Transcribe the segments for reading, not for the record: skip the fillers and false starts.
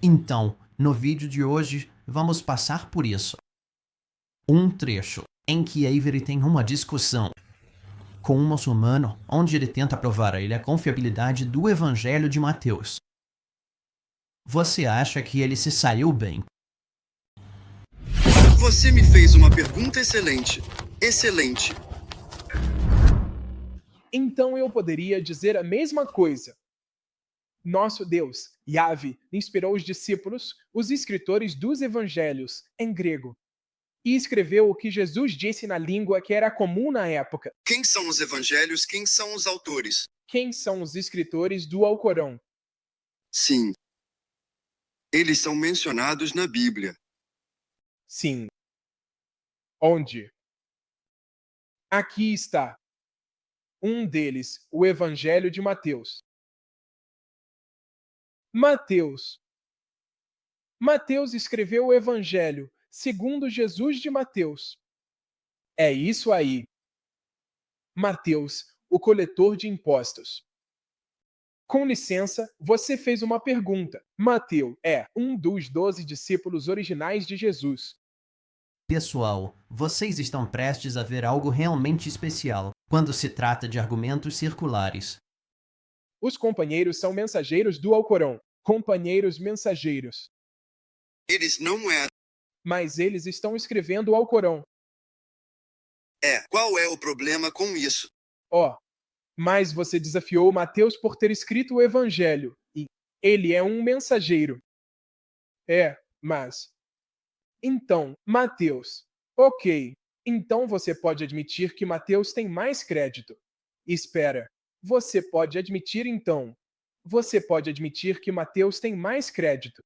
Então, no vídeo de hoje, vamos passar por isso. Um trecho em que Avery tem uma discussão com um muçulmano, onde ele tenta provar a ele a confiabilidade do Evangelho de Mateus. Você acha que ele se saiu bem? Você me fez uma pergunta excelente. Excelente. Então eu poderia dizer a mesma coisa. Nosso Deus, Yahvé, inspirou os discípulos, os escritores dos evangelhos, em grego, e escreveu o que Jesus disse na língua que era comum na época. Quem são os evangelhos? Quem são os autores? Quem são os escritores do Alcorão? Sim. Eles são mencionados na Bíblia. Sim. Onde? Aqui está. Um deles, o Evangelho de Mateus. Mateus escreveu o Evangelho segundo Jesus de Mateus. É isso aí. Mateus, o coletor de impostos. Com licença, você fez uma pergunta. Mateus é um dos 12 discípulos originais de Jesus. Pessoal, vocês estão prestes a ver algo realmente especial quando se trata de argumentos circulares. Os companheiros são mensageiros do Alcorão. Companheiros mensageiros. Eles não eram. Mas eles estão escrevendo o Alcorão. Qual é o problema com isso? Mas você desafiou Mateus por ter escrito o Evangelho, e ele é um mensageiro. Mas... Então, Mateus. Ok, então você pode admitir que Mateus tem mais crédito. Espera, você pode admitir então. Você pode admitir que Mateus tem mais crédito.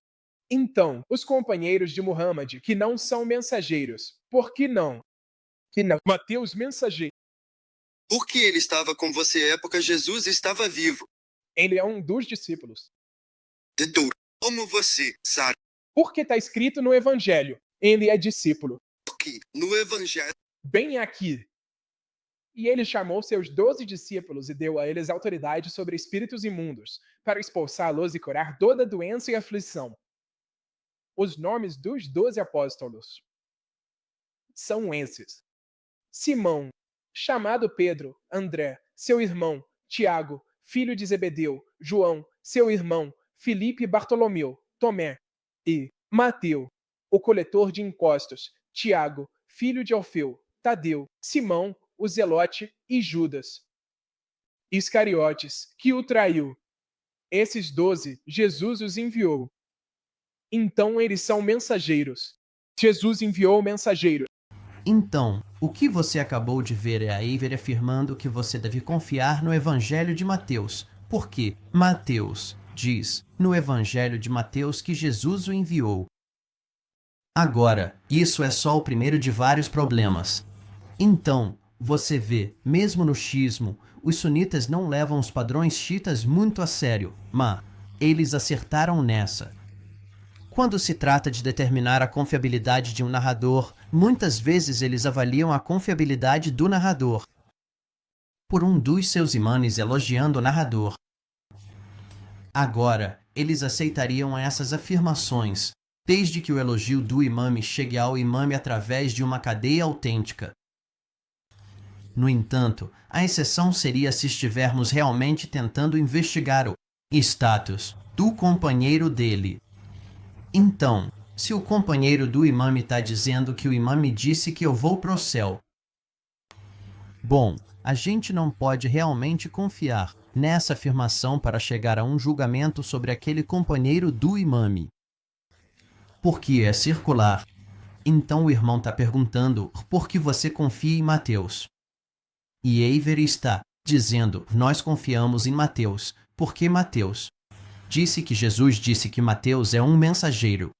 Então, os companheiros de Muhammad, que não são mensageiros, por que não? Mateus mensageiro. Porque ele estava com você à época Jesus estava vivo. Ele é um dos discípulos. Doutor, como você sabe? Porque está escrito no Evangelho, ele é discípulo. Porque no Evangelho. Bem aqui. E ele chamou seus 12 discípulos e deu a eles autoridade sobre espíritos imundos, para expulsá-los e curar toda doença e aflição. Os nomes dos 12 apóstolos são esses: Simão, chamado Pedro, André, seu irmão, Tiago, filho de Zebedeu, João, seu irmão, Filipe e Bartolomeu, Tomé, e Mateu, o coletor de impostos, Tiago, filho de Alfeu, Tadeu, Simão, o Zelote e Judas Iscariotes, que o traiu. Esses 12, Jesus os enviou. Então eles são mensageiros. Jesus enviou mensageiros. Então, o que você acabou de ver é a Avery afirmando que você deve confiar no Evangelho de Mateus, porque Mateus diz no Evangelho de Mateus que Jesus o enviou. Agora, isso é só o primeiro de vários problemas. Então, você vê, mesmo no xismo, os sunitas não levam os padrões xiitas muito a sério, mas eles acertaram nessa. Quando se trata de determinar a confiabilidade de um narrador, muitas vezes eles avaliam a confiabilidade do narrador por um dos seus imames elogiando o narrador. Agora, eles aceitariam essas afirmações, desde que o elogio do imame chegue ao imame através de uma cadeia autêntica. No entanto, a exceção seria se estivermos realmente tentando investigar o status do companheiro dele. Então, se o companheiro do imame está dizendo que o imame disse que eu vou pro céu, bom, a gente não pode realmente confiar nessa afirmação para chegar a um julgamento sobre aquele companheiro do imame. Porque é circular. Então o irmão está perguntando por que você confia em Mateus. E Avery está dizendo, nós confiamos em Mateus, porque Mateus disse que Jesus disse que Mateus é um mensageiro.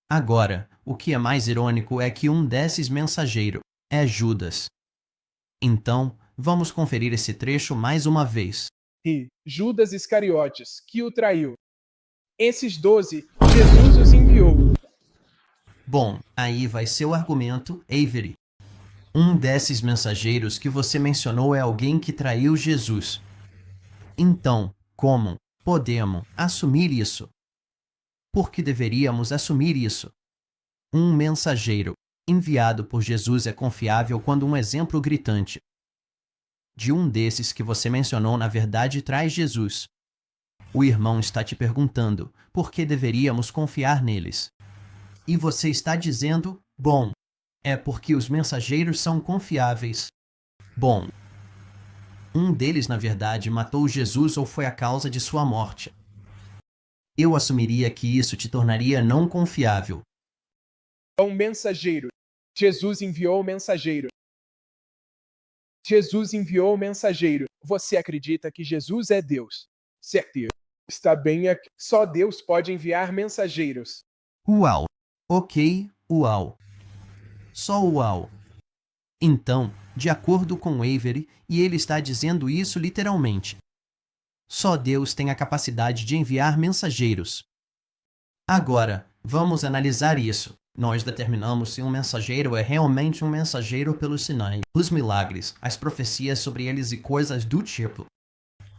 Agora, o que é mais irônico é que um desses mensageiros é Judas. Então, vamos conferir esse trecho mais uma vez. E Judas Iscariotes, que o traiu. Esses 12, Jesus os enviou. Bom, aí vai seu argumento, Avery. Um desses mensageiros que você mencionou é alguém que traiu Jesus. Então, como podemos assumir isso? Por que deveríamos assumir isso? Um mensageiro enviado por Jesus é confiável quando um exemplo gritante de um desses que você mencionou na verdade traz Jesus. O irmão está te perguntando por que deveríamos confiar neles. E você está dizendo, bom, é porque os mensageiros são confiáveis. Bom, um deles, na verdade, matou Jesus ou foi a causa de sua morte. Eu assumiria que isso te tornaria não confiável. Um mensageiro. Jesus enviou o mensageiro. Jesus enviou o mensageiro. Você acredita que Jesus é Deus? Certo. Está bem aqui. Só Deus pode enviar mensageiros. Uau. Ok, uau. Só uau. Então, de acordo com Avery, e ele está dizendo isso literalmente, só Deus tem a capacidade de enviar mensageiros. Agora, vamos analisar isso. Nós determinamos se um mensageiro é realmente um mensageiro pelo Sinai, os milagres, as profecias sobre eles e coisas do tipo.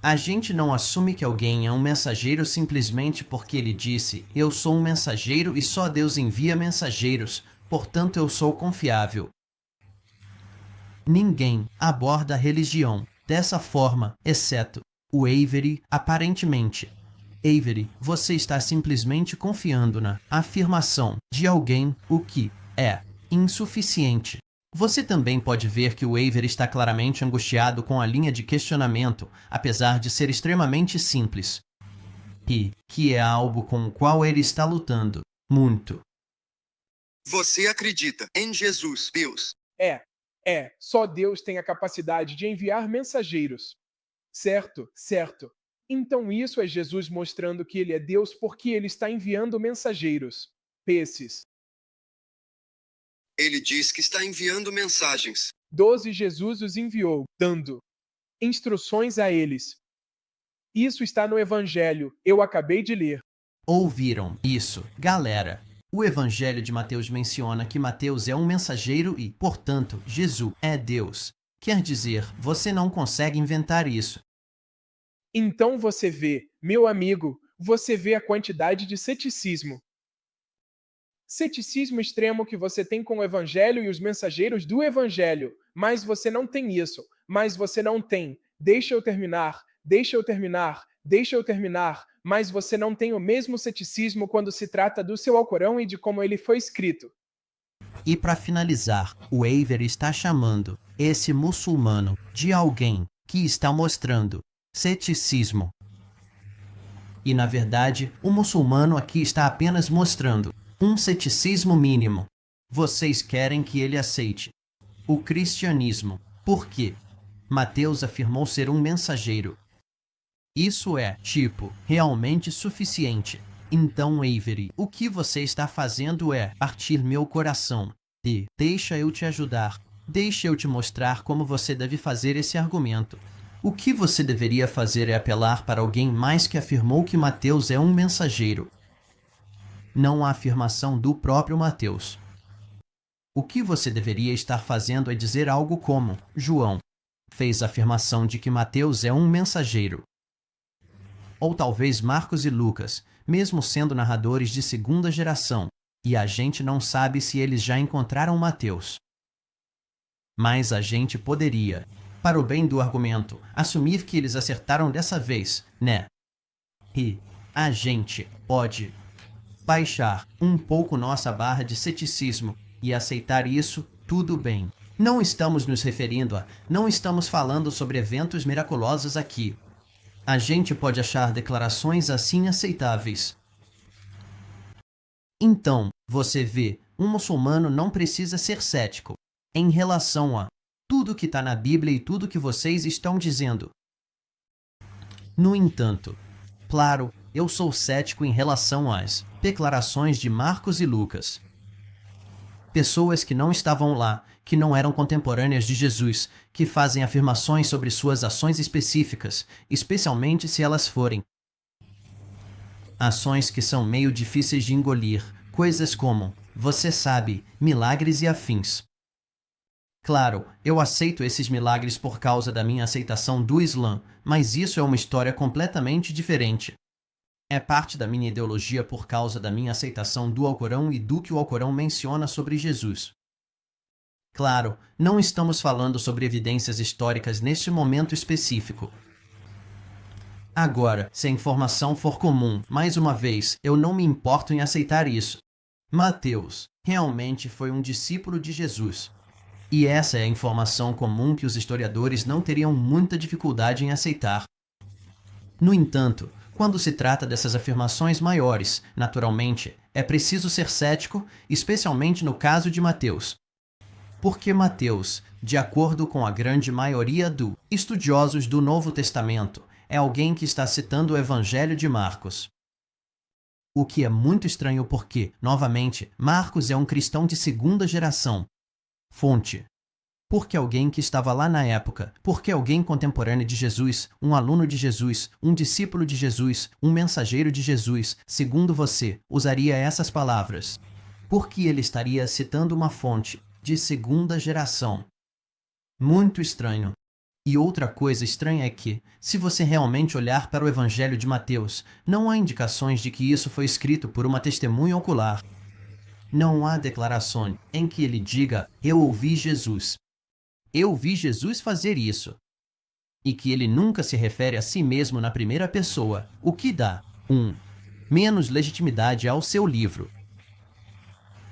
A gente não assume que alguém é um mensageiro simplesmente porque ele disse, eu sou um mensageiro e só Deus envia mensageiros, portanto eu sou confiável. Ninguém aborda a religião dessa forma, exceto o Avery, aparentemente. Avery, você está simplesmente confiando na afirmação de alguém, o que é insuficiente. Você também pode ver que o Avery está claramente angustiado com a linha de questionamento, apesar de ser extremamente simples. E que é algo com o qual ele está lutando muito. Você acredita em Jesus, Deus? Só Deus tem a capacidade de enviar mensageiros. Certo. Então isso é Jesus mostrando que ele é Deus porque ele está enviando mensageiros. Peces. Ele diz que está enviando mensagens. 12 Jesus os enviou, dando instruções a eles. Isso está no Evangelho, eu acabei de ler. Ouviram isso, galera? O Evangelho de Mateus menciona que Mateus é um mensageiro e, portanto, Jesus é Deus. Quer dizer, você não consegue inventar isso. Então você vê, meu amigo, você vê a quantidade de ceticismo. Ceticismo extremo que você tem com o Evangelho e os mensageiros do Evangelho. Mas você não tem isso. Mas você não tem. Deixa eu terminar. Mas você não tem o mesmo ceticismo quando se trata do seu Alcorão e de como ele foi escrito. E para finalizar, o Avery está chamando esse muçulmano de alguém que está mostrando ceticismo. E na verdade, o muçulmano aqui está apenas mostrando um ceticismo mínimo. Vocês querem que ele aceite o cristianismo. Por quê? Mateus afirmou ser um mensageiro. Isso é, realmente suficiente. Então, Avery, o que você está fazendo é partir meu coração. E deixa eu te ajudar. Deixa eu te mostrar como você deve fazer esse argumento. O que você deveria fazer é apelar para alguém mais que afirmou que Mateus é um mensageiro. Não a afirmação do próprio Mateus. O que você deveria estar fazendo é dizer algo como: João fez a afirmação de que Mateus é um mensageiro. Ou talvez Marcos e Lucas, mesmo sendo narradores de segunda geração, e a gente não sabe se eles já encontraram Mateus. Mas a gente poderia, para o bem do argumento, assumir que eles acertaram dessa vez, né? E a gente pode baixar um pouco nossa barra de ceticismo e aceitar isso, tudo bem. Não estamos nos referindo a, não estamos falando sobre eventos miraculosos aqui. A gente pode achar declarações assim aceitáveis. Então, você vê, um muçulmano não precisa ser cético em relação a tudo que está na Bíblia e tudo que vocês estão dizendo. No entanto, claro, eu sou cético em relação às declarações de Marcos e Lucas. Pessoas que não estavam lá, que não eram contemporâneas de Jesus, que fazem afirmações sobre suas ações específicas, especialmente se elas forem ações que são meio difíceis de engolir, coisas como, você sabe, milagres e afins. Claro, eu aceito esses milagres por causa da minha aceitação do Islã, mas isso é uma história completamente diferente. É parte da minha ideologia por causa da minha aceitação do Alcorão e do que o Alcorão menciona sobre Jesus. Claro, não estamos falando sobre evidências históricas neste momento específico. Agora, se a informação for comum, mais uma vez, eu não me importo em aceitar isso. Mateus realmente foi um discípulo de Jesus. E essa é a informação comum que os historiadores não teriam muita dificuldade em aceitar. No entanto, quando se trata dessas afirmações maiores, naturalmente, é preciso ser cético, especialmente no caso de Mateus. Porque Mateus, de acordo com a grande maioria dos estudiosos do Novo Testamento, é alguém que está citando o Evangelho de Marcos. O que é muito estranho porque, novamente, Marcos é um cristão de segunda geração. Fonte. Porque alguém que estava lá na época, porque alguém contemporâneo de Jesus, um aluno de Jesus, um discípulo de Jesus, um mensageiro de Jesus, segundo você, usaria essas palavras? Porque ele estaria citando uma fonte de segunda geração. Muito estranho. E outra coisa estranha é que, se você realmente olhar para o Evangelho de Mateus, não há indicações de que isso foi escrito por uma testemunha ocular. Não há declaração em que ele diga, eu ouvi Jesus. Eu vi Jesus fazer isso. E que ele nunca se refere a si mesmo na primeira pessoa, o que dá, menos legitimidade ao seu livro.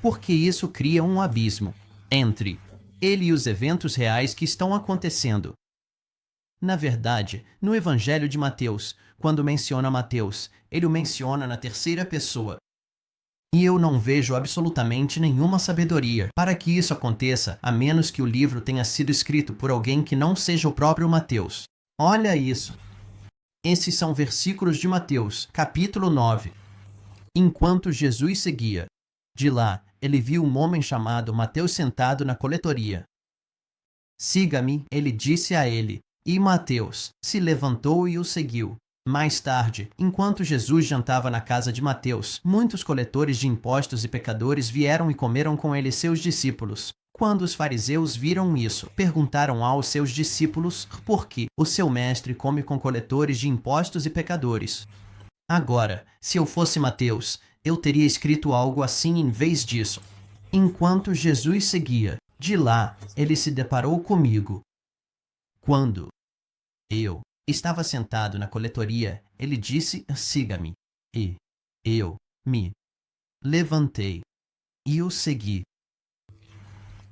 Porque isso cria um abismo entre ele e os eventos reais que estão acontecendo. Na verdade, no Evangelho de Mateus, quando menciona Mateus, ele o menciona na terceira pessoa. E eu não vejo absolutamente nenhuma sabedoria para que isso aconteça, a menos que o livro tenha sido escrito por alguém que não seja o próprio Mateus. Olha isso. Esses são versículos de Mateus, capítulo 9. Enquanto Jesus seguia, de lá, ele viu um homem chamado Mateus sentado na coletoria. Siga-me, ele disse a ele. E Mateus se levantou e o seguiu. Mais tarde, enquanto Jesus jantava na casa de Mateus, muitos coletores de impostos e pecadores vieram e comeram com ele seus discípulos. Quando os fariseus viram isso, perguntaram aos seus discípulos por que o seu mestre come com coletores de impostos e pecadores. Agora, se eu fosse Mateus, eu teria escrito algo assim em vez disso. Enquanto Jesus seguia, de lá, ele se deparou comigo. Quando eu estava sentado na coletoria, ele disse, siga-me. E eu me levantei e o segui.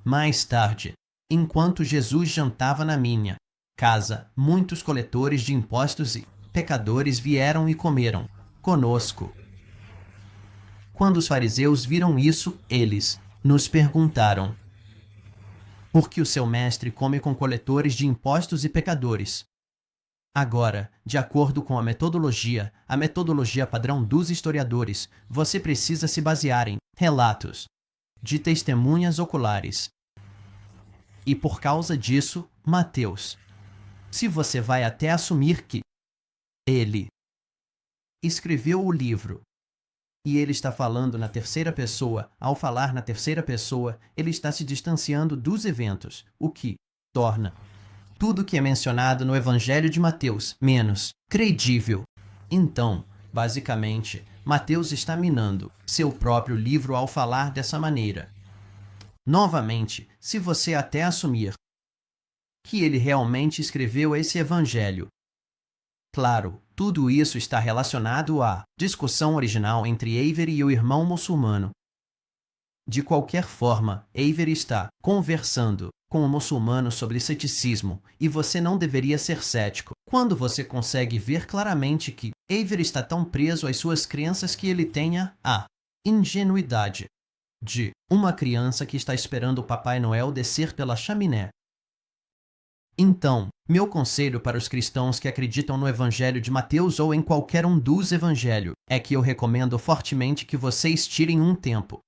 Mais tarde, enquanto Jesus jantava na minha casa, muitos coletores de impostos e pecadores vieram e comeram conosco. Quando os fariseus viram isso, eles nos perguntaram: por que o seu mestre come com coletores de impostos e pecadores? Agora, de acordo com a metodologia padrão dos historiadores, você precisa se basear em relatos de testemunhas oculares. E por causa disso, Mateus, se você vai até assumir que ele escreveu o livro, e ele está falando na terceira pessoa, ao falar na terceira pessoa, ele está se distanciando dos eventos, o que torna tudo que é mencionado no Evangelho de Mateus menos credível. Então, basicamente, Mateus está minando seu próprio livro ao falar dessa maneira. Novamente, se você até assumir que ele realmente escreveu esse Evangelho, claro, tudo isso está relacionado à discussão original entre Avery e o irmão muçulmano. De qualquer forma, Avery está conversando com o muçulmano sobre ceticismo, e você não deveria ser cético quando você consegue ver claramente que Avery está tão preso às suas crenças que ele tenha a ingenuidade de uma criança que está esperando o Papai Noel descer pela chaminé. Então, meu conselho para os cristãos que acreditam no Evangelho de Mateus ou em qualquer um dos Evangelhos é que eu recomendo fortemente que vocês tirem um tempo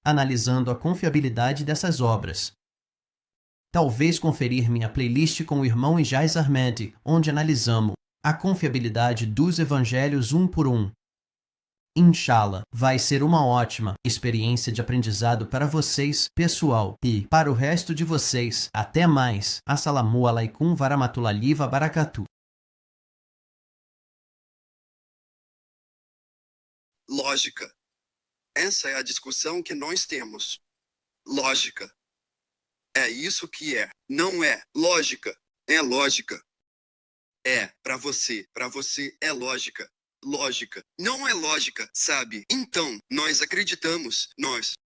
analisando a confiabilidade dessas obras. Talvez conferir minha playlist com o irmão Ijaz Ahmed, onde analisamos a confiabilidade dos evangelhos um por um. Inshallah, vai ser uma ótima experiência de aprendizado para vocês, pessoal, e para o resto de vocês. Até mais. Assalamu alaikum warahmatullahi wabarakatuh. Lógica. Essa é a discussão que nós temos. Lógica. É isso que é. Não é lógica. É lógica. É, para você é lógica. Lógica. Não é lógica, sabe? Então, nós acreditamos, nós